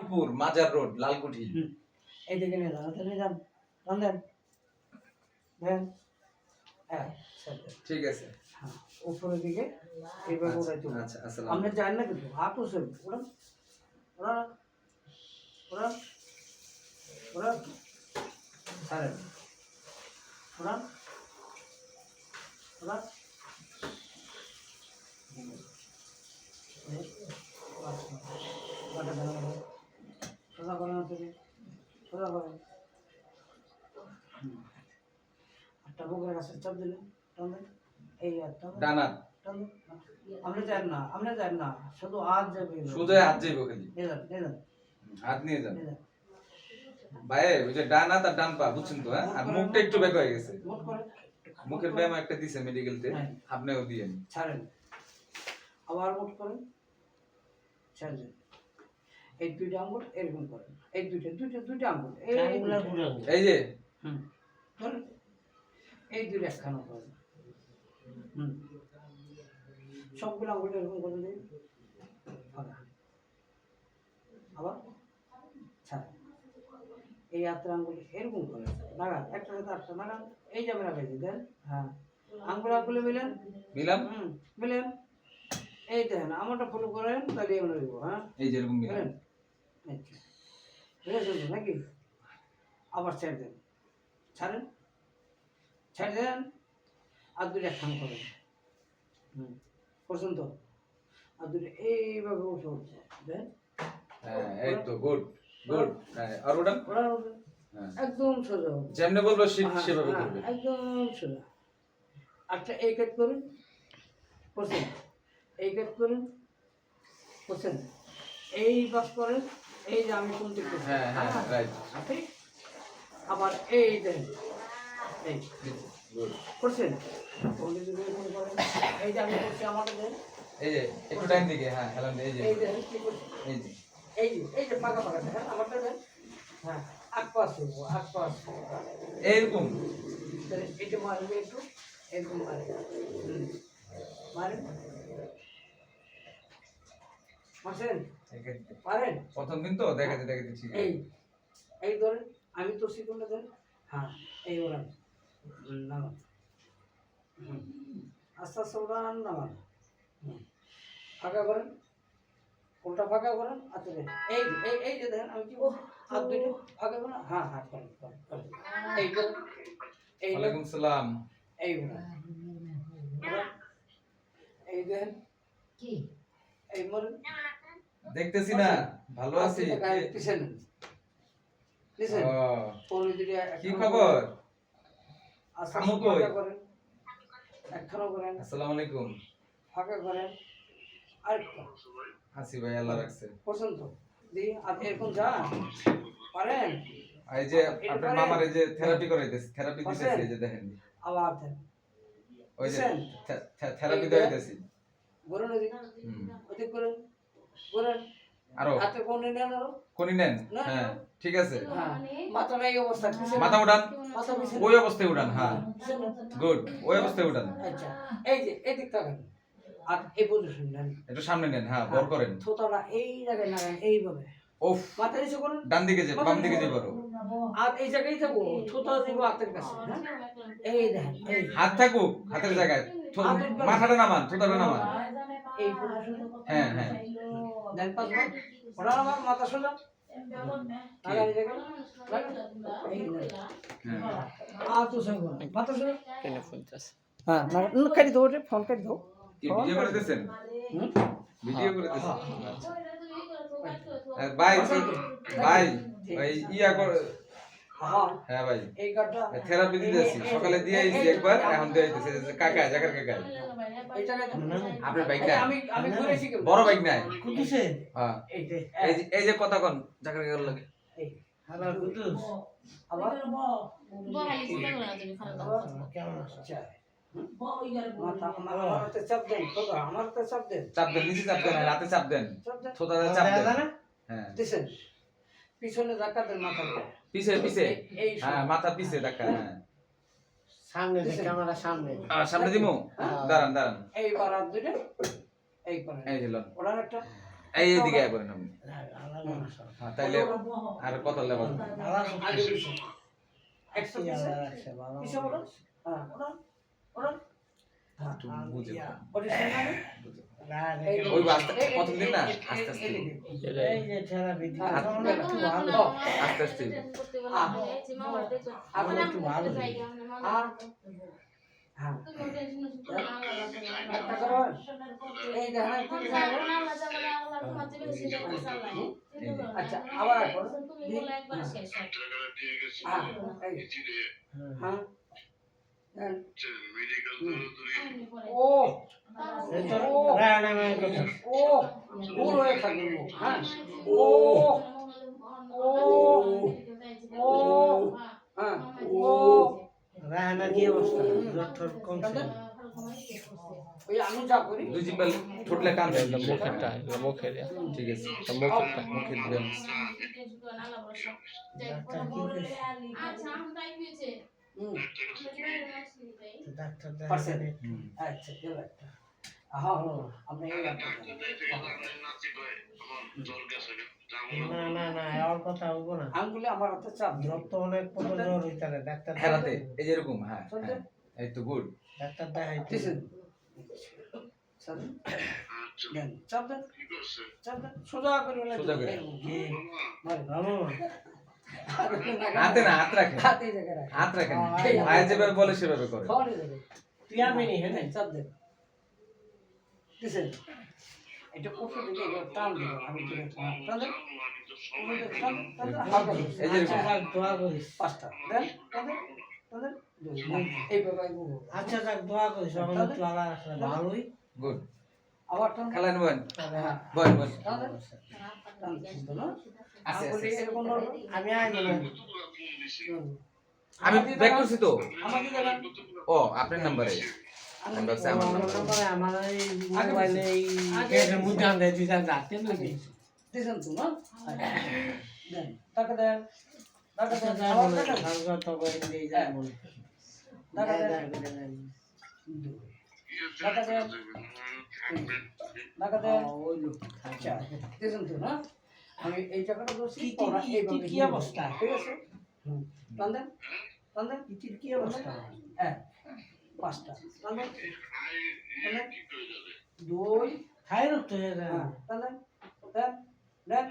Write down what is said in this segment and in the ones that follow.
রংপুর মাজার রোড লালকুঠি। এইদিকে নিয়ে যান, নিয়ে যান, টান দেন, দেন, হ্যাঁ, ঠিক আছে। হ্যাঁ, উপরের দিকে এইভাবে উঠাই তুলুন। আচ্ছা, আসসালামু আপনি জানেন না কিন্তু হাত উঠছে, ওরা ওরা ওরা ওরা ছাড়েন, ওরা ওরা সোজা করেন, সোজা করেন, একটা বুকের কাছে চাপ দিলেন, টান দেন, এই একটা ডানা টান দেন, আপনি যান না, আপনি যান না, শুধু হাত যাবে, সোজা হাত যাইবো খালি, নিয়ে যান, নিয়ে যান, হাত নিয়ে যান নিয়ে যান, ভাই। ওই যে ডান হাত আর ডান পা বুঝছেন তো? হ্যাঁ, আর মুখটা একটু বেঁকা হয়ে গেছে। মুখ করে মুখের ব্যায়াম একটা দিছে মেডিকেলতে, আপনিও দিয়েন। ছাড়েন, আবার মুখ করেন, ছাড়েন, এই দুইটা আঙ্গুল এরকম করেন, এই দুইটা আঙ্গুল এই যে ধরেন, এই দুইটা একখানা করেন, সবগুলো আঙ্গুল এরকম করে দিন, আবার ছাড়েন, এই হাতের আঙ্গুল এরকম করেন, নাগান একটা সাথে আটটা নাগান, এই যাবে না বেঁধে দেন, হ্যাঁ, আঙ্গুলে মিলেন, মিলাম, মিলেন, এই দেন, আমারটা ফলো করেন, তাহলে এমন হইব, হ্যাঁ, এই যেরকম মিলাম, মিলেন, বুঝেছেন নাকি? আবার ছেড়ে দেন, ছাড়েন, ছেড়ে দেন, আর দুটো একখান করেন, করছেন তো? আর দুটো এইভাবে উঠে উঠছে, দেন, হ্যাঁ, এই তো গুড গুড। হ্যাঁ, আর ওটা একদম সোজা, যেমনে বলবো সেভাবে করবে, একদম সোজা। আচ্ছা, এই কাজ করুন, করছেন, এই কাজ করুন, করছেন, এই বাস করেন, এই যে আমি কোনটি করছি, হ্যাঁ হ্যাঁ রাইট, ঠিক। আবার এই দেন, এই গুড। করছেন, এই যে আমি করছি, আমাকে দেন, এই যে একটু টাইম দিকে, হ্যাঁ হেলান এই যে এই দেন, কি করছি, এই যে এই যে পাকা পাকা দেন, আমারটা দেন, হ্যাঁ, আগ পাশ এরকম এটা মারবে, একটু এরকম মারবে, মারেন, মারছেন, পারেন, প্রথম দিন তো দেখাতে দেখাতে ঠিক আছে। এই ধরেন, আমি তো শিখুন দেন, হ্যাঁ, এই ওরান নামান, আস্তে আস্তে ওরান নামান, ফাঁকা করেন, কোনটা ফাঁকা করেন, আচ্ছা এই এই যে দেখেন আমি কি হাত দুটো ফাঁকা করেন, হ্যাঁ হ্যাঁ করেন, এই করেন, এই ওয়ালাইকুম সালাম। এই এই দেখেন কি এই মরেন, দেখতেছি না, ভালো আছি। পিছনে লিসেন, পরে দিকে কি খবর? আম্মু কই? করেন, একখানা করেন, আসসালামু আলাইকুম। ফাঁকা করেন, আরেকটা হাসি ভাই আল্লাহ রাখছে পছন্দ দি, আপনি এরকম যান পারেন। এই যে আপনার মামার এই যে থেরাপি করাইতেছে, থেরাপি দিতেছে, এই যে দেখেন, আবার দেন, ওই যে থেরাপি দিতেছি, বলেন ওই দিকে, ওই করেন, করেন, আরো হাতে কোণে নেন, আরো কোনি নেন, হ্যাঁ ঠিক আছে, মাথা এই অবস্থা, মাথা উঠান, মাথা পিছনে, ওই অবস্থায় উঠান, হ্যাঁ গুড, ওই অবস্থায় উঠান। আচ্ছা, এই যে এদিক তাকান, আর এই পজিশন নেন, একটু সামনে নেন, হ্যাঁ বড় করেন, থোতাটা এই জায়গায় লাগান, এইভাবে, ওফ, মাথা নিচে করুন, ডান দিকে যে বাম দিকে যে বড়, আর এই জায়গায় থাকো, থোতা দিব হাতের কাছে, হ্যাঁ, এই দেখেন, এই হাত থাকুক হাতের জায়গায়, মাথাটা নামান, থোতাটা নামান, এই পজিশন, হ্যাঁ হ্যাঁ দেন পাঁচ বার, ওরা আমার মাথা সোজা, লাগা এই জায়গায়, লাগা, এই হ্যাঁ তো সঙ্গ মাথা সোজা, কেন ফোনটাস, হ্যাঁ না কাটি দাও, ওটা ফোন কাটি দাও, কি ভিডিও করে দিতেছেন? ভিডিও করে দিতেছেন? ভাই ভাই ভাই ইয়া কর, হ্যাঁ ভাই এই কাটা থেরাপি দিতেছি, সকালে দিয়ে আইছি একবার, এখন দিয়ে আইতেছি, কাকা জাকার কাকা, এই জায়গায় আপনার বাইক নাই? আমি ঘুরেছি, বড় বাইক নাই? কুতুসে, হ্যাঁ এই এই যে কথা কোন জাকার কাকার লাগে, এই হালা কুতুস, আবার কেমন আছে, মাথা আমারতে চাপ দেন, তোরা আমারতে চাপ দেন, চাপ দেন, নিচে চাপ দেন, রাতে চাপ দেন, থোতাতে চাপ দেন, হ্যাঁ দিছেন, পিছনে ধাক্কা দেন, মাথা পিছে পিছে, হ্যাঁ মাথা পিছে ধাক্কা, হ্যাঁ সামনে দিকে, ক্যামেরা সামনে, সামনে দিমু, দাঁড়ান দাঁড়ান, এইবার আর দুইটা এই করেন, এই দিলাম, ওড়ান একটা, এই এদিকে আয় করেন আপনি, হ্যাঁ তাইলে আর কত লেভেল আগে পিছে একশো পিছে পিছে বলো হ্যাঁ ওরা ওরা হ্যাঁ একটু বুঝে ওটা সামনে ওই আস্তে প্রথম দিন না আস্তে আস্তে এই যে থেরাপি আস্তে আস্তে একটু ভালো হ্যাঁ একটা করো এই দেখেন কি জানো আচ্ছা আবার করো হ্যাঁ হ্যাঁ ও ও ভুল হয়ে থাকবে হ্যাঁ ও ও ও হ্যাঁ ও রায়না কি অবস্থা জ্বর কমছে ওই আমি যা করি দুই জিম্বাল ঠোঁটলে কান দেয় মুখেরটা মুখের ঠিক আছে মুখেরটা মুখের দিবেন ডাক্তার পারছেন দেখাবেন আচ্ছা চলো একটা হ্যাঁ হ্যাঁ আপনি এই না না না আর কথা হইব না আঙ্গুলে আমার হাতে চাপ দিও জ্বর তো অনেক বড় জ্বর হইতারে ডাক্তার হেরাতে এই যে এরকম হ্যাঁ হ্যাঁ। এই তো গুড ডাক্তার দেখাইতে দিছেন চাপ দেন চাপ দেন চাপ দেন সোজা করে সোজা করে। কি মারে মামু হাতে না হাত রাখেন হাতে জায়গা রাখ হাত রাখেন ভাই যেভাবে বলে সেভাবে করে খাওয়ানো যাবে তুই আমি নি হ্যাঁ চাপ দেন দিছেন এটা উপরে দিকে একবার টান দিন আমি কি টান দেন এই যে এরকম। আচ্ছা যাক দোয়া করিস পাঁচটা দেন টান দেন টান দেন এইভাবে আইবো আচ্ছা যাক দোয়া করিস এখন একটু আলা আসলে ভালোই গুড আবার টান খেলান বোন হ্যাঁ বোন বোন টান দেন টান দিন না আস্তে আঙ্গুলে আস্তে এরকম নড়বে আমি আইব না আমি ব্যাক করছি তো আমাকে দেবেন ও আপনার নাম্বারে আমি বলছি আমার নাম্বার আমার এই মোবাইলে এই পেটের মধ্যে আনতে দিতে রাখতে লই দিই দিছেন তো না দেন টাকা দেন টাকা আচ্ছা দেন যাই আবার বলে দেন কালকে তো করে দিয়ে যাই বলে টাকা দেন টাকা দেন টাকা দেন আচ্ছা দিছেন তো না আমি এই টাকাটা বলছি কি ওরা এইভাবে কি অবস্থা ঠিক আছে টান দেন ইতির কি অবস্থা হ্যাঁ পাঁচটা টান দেন টান দেন দুই থাইরয়েড তো হয়ে যায় হ্যাঁ টান দেন দেন দেন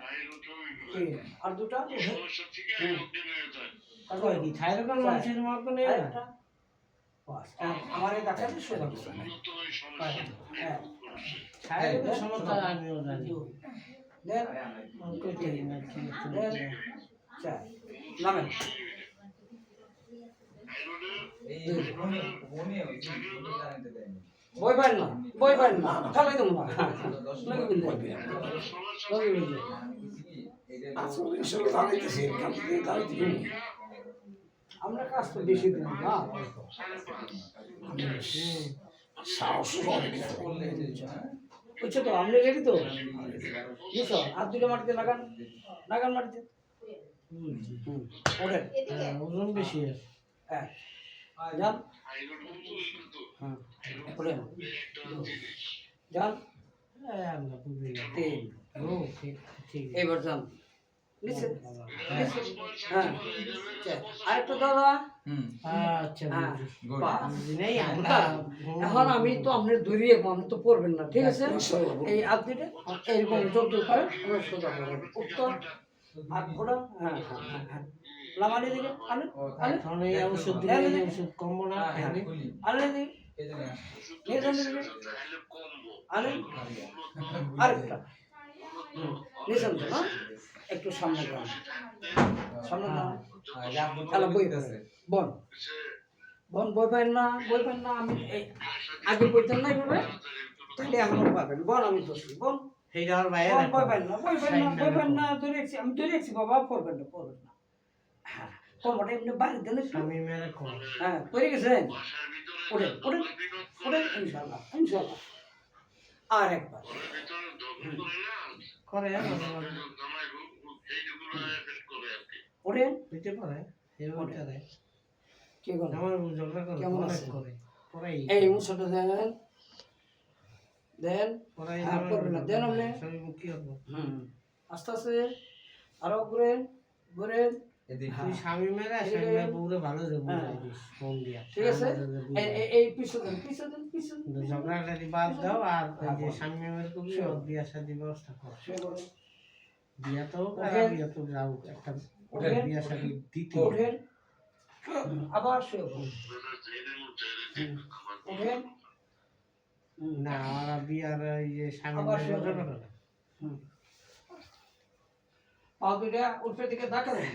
তিন আর দুটা কই কি থাইরয়েড মানুষের মত নেই আরেকটা পাঁচ আমার এই ডাক্তারটা সোজা করছে হ্যাঁ থাইরয়েডের সমস্যা আমিও জানি দুই দেন কইতে না কি দেন চার নামেন বই পাইল না বই পাইল না তাহলে দেবো না লগে বিল লগে বিল আমরা কাজ তো বেশি দিন না বুঝছো তো আপনি রেডি তো বুঝছো আর দুটো মাটিতে লাগান লাগান মাটিতে ওঠেন ওজন বেশি আছে হ্যাঁ যান হ্যাঁ ওঠেন যান আমরা বুঝি না তিন ও ঠিক ঠিক এইবার যান নিচে নিচে হ্যাঁ চার। আরেকটা দাদা হুম আচ্ছা হ্যাঁ গুড পাঁচ। বুঝি নেই আমরা এখন আমি তো আপনি ধরিয়ে আপনি তো পড়বেন না ঠিক আছে এই আপনিটা এইরকম যোগ করে আমরা সোজা করবেন উত্তর আর ঘোড়া হ্যাঁ হ্যাঁ হ্যাঁ হ্যাঁ লামানি দিকে আনে আনে এখন এই ওষুধ দিলে এই ওষুধ কমবো না খাইলে আনে দিকে নিয়ে যান দিকে আনে আরেকটা নিয়েছেন তো না একটু সামনে যান সামনে যান তাহলে বই আছে বন বন বই পাইন না আমি এই আগে বইতেন না এইভাবে তাহলে এখনো পাবেন বন আমি দোষী বন সেই আর বাইরে বন বই পাইন না ধরেছি আমি ধরেছি বাবা পড়বেন না হ্যাঁ কর্মটা এমনি বাড়ি দেন একটু আমি মেরে কম হ্যাঁ পড়ে গেছেন ওঠেন ওঠেন ওঠেন ইনশাল্লাহ ইনশাল্লাহ আর একবার করে ওঠেন হইতে পারে এভাবে করে কে করেন আমার ঝগড়া করে কেমন অনেক আছেন? করে পড়াই এই মুছটা দেন দেন পড়াই হ্যাঁ, করবে না, দেন আপনি। সবই মুখ কি হবো হুম আস্তে আস্তে আরো ঘুরেন ঘুরেন এদিকে তুই স্বামী মেরে স্বামী মেরে পুরো ভালো যে বুঝাই দিস ফোন দিয়া ঠিক আছে এই পিছু দেন পিছু দেন পিছু দেন। ঝগড়াটারি বাদ দাও আর ওই যে স্বামী মেরে কবি ওর বিয়া শাদী ব্যবস্থা কর শুয়ে পড়েন বিয়া তো হোক আর বিয়া তো যাও একটা ওঠেন। বিয়া শাদী দিতে ওঠেন আবার শুয়ে পড়েন ওঠেন না আমার বিয়ার এই যে স্বামী আবার মেরে শুয়ে ঘটনা পড়েন। না। পা দুইটা উপরের দিকে দেখা দেন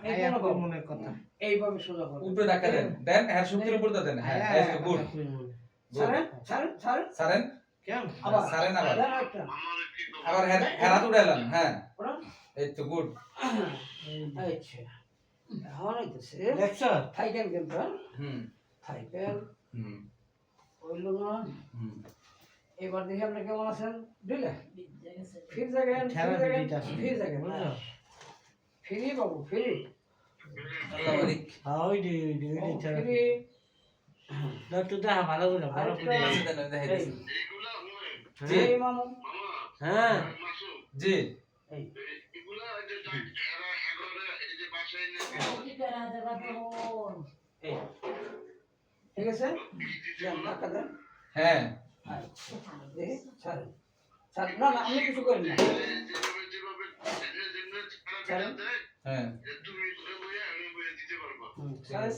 এই এই কোনো একই ভাবে। মনের কথা এইভাবে সোজা করবেন উপরে ধাক্কা দেন দেন হ্যাঁ শক্তির উপর দেন হ্যাঁ এই তো গুড একই মনে। ছাড়েন ছাড়েন ছাড়েন সারেন কেমন আবার ছাড়েন আবার দেন আরেকটা আবার হেরাত উড়াইলাম হ্যাঁ ওরা এই তো গুড আচ্ছা এখন হইতেছে দেখছো থাইকেন কিন্তু হুম থাইকেন হুম হইল না হুম এবার দেখি আপনি কেমন আছেন দিলে ফির জায়গায় ঠেলা দিতে আছে ফির জায়গায় বুঝছো ফিরি বাবু ফিরি আল্লাহ বারিক হ্যাঁ ওই যে ঠেলা ফিরি দাও একটু দেখা ভালো করে ভালো করে দেন দেখাই দিছি জি এই মামু হ্যাঁ জি এই এই ঠিক আছে দেন টাকা দেন হ্যাঁ দেখি ছাড়েন ছাড়েন না না আপনি কিছু করেন না ছাড়েন হ্যাঁ ছাড়েন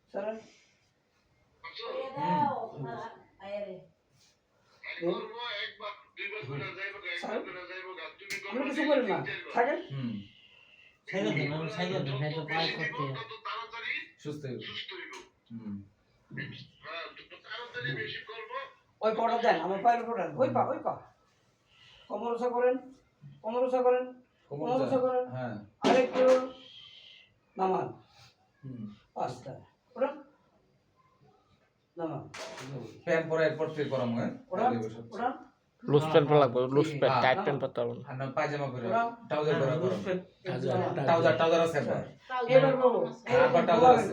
ছাড়েন ঠিক আছে ছাড়েন আপনি কিছু করেন না থাকেন হুম সাইকেল দেন আমি সাইকেল দেন হয়তো পাই করতে সুস্থ হইব হুম ওই পাটা দেন আমার পায়ের উপর দেন ওই পা কমরসা করেন কমরসা করেন কমরসা করেন হ্যাঁ আরেকটু নামান হুম পাঁচটা ওরা নামান প্যান পরে এরপর থেকে করাম হ্যাঁ ওরা ওরা লুজ প্যান্ট লাগবে লুজ প্যান্ট টাইট প্যান্ট পরতে হবে না আর না পায়জামা করে ট্রাউজার করে করাম টাউজার ট্রাউজার আছে একবার এবার বাবু আবার টাউজার আছে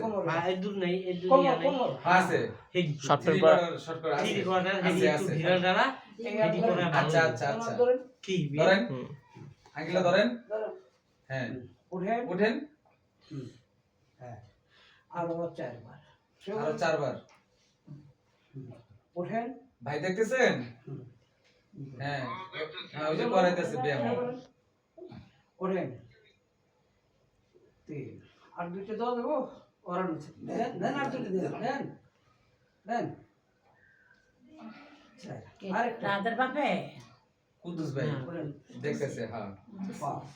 এই দূর নেই এই দূর কোমর ইয়া নেই কোমর হ্যাঁ আছে এই short three pant quarter short করে আছে থ্রি কোয়ার্টার এই আছে, একটু আছে। ঢিলা ঢালা এডি করে আচ্ছা আচ্ছা আচ্ছা ধরেন কি ধরেন হুম আঙ্কেল ধরেন ধরেন হ্যাঁ উঠেন উঠেন হ্যাঁ আরো চারবার আরো চারবার উঠেন ভাই দেখতেছেন হ্যাঁ হ্যাঁ ওই যে করাইতেছে ব্যায়াম ওঠেন তিন আর দুইটা দাও দেবো ওরা নিচে দেন দেন আর দুটো দেন দেন দেন আরেকটা রাতের বাপে কুদ্দুস ভাই ওঠেন দেখতেছে হ্যাঁ পাঁচ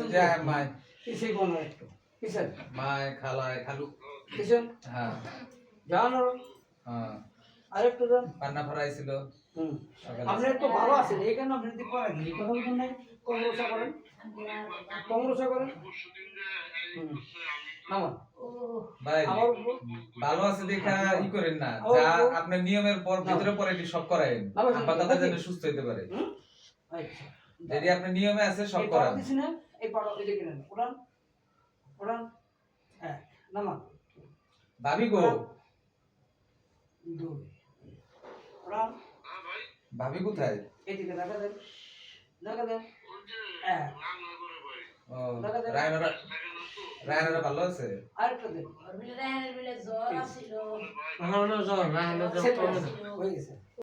ওই যে মায় কিসে কোন একটু কিসের মায় খালায় খালু কিসের হ্যাঁ যান হ্যাঁ আরেকটু দেন পান্না ফরাইছিল হুম সকালে আপনি একটু ভালো আছেন এই কেন আপনি দিতে পারেন এই কথা বলছেন নাই কমরসা করেন কমরসা করেন নামান ভাই আবার ভালো আছে দেখা ই করেন না আবার যা বলবো। আপনার নিয়মের পর ভিতরে পরে এটি সব করায়েন আবার আপাতত বলবো। যেন সুস্থ হতে পারে আচ্ছা যদি আপনার নিয়মে আছে সব এই করান পাড়া দিছি না এই পাড়া এই দিকে নেন উড়ান উড়ান হ্যাঁ নামান ভাবি গো দুই উড়ান ভাবি কোথায় এদিকে দেখা দেন দেখা দেন হ্যাঁ ও রায়নারা ভালো আছে আরেকটা দেন মিলে জ্বর আসছিল রাহানো জ্বর সেট হয়ে গেছে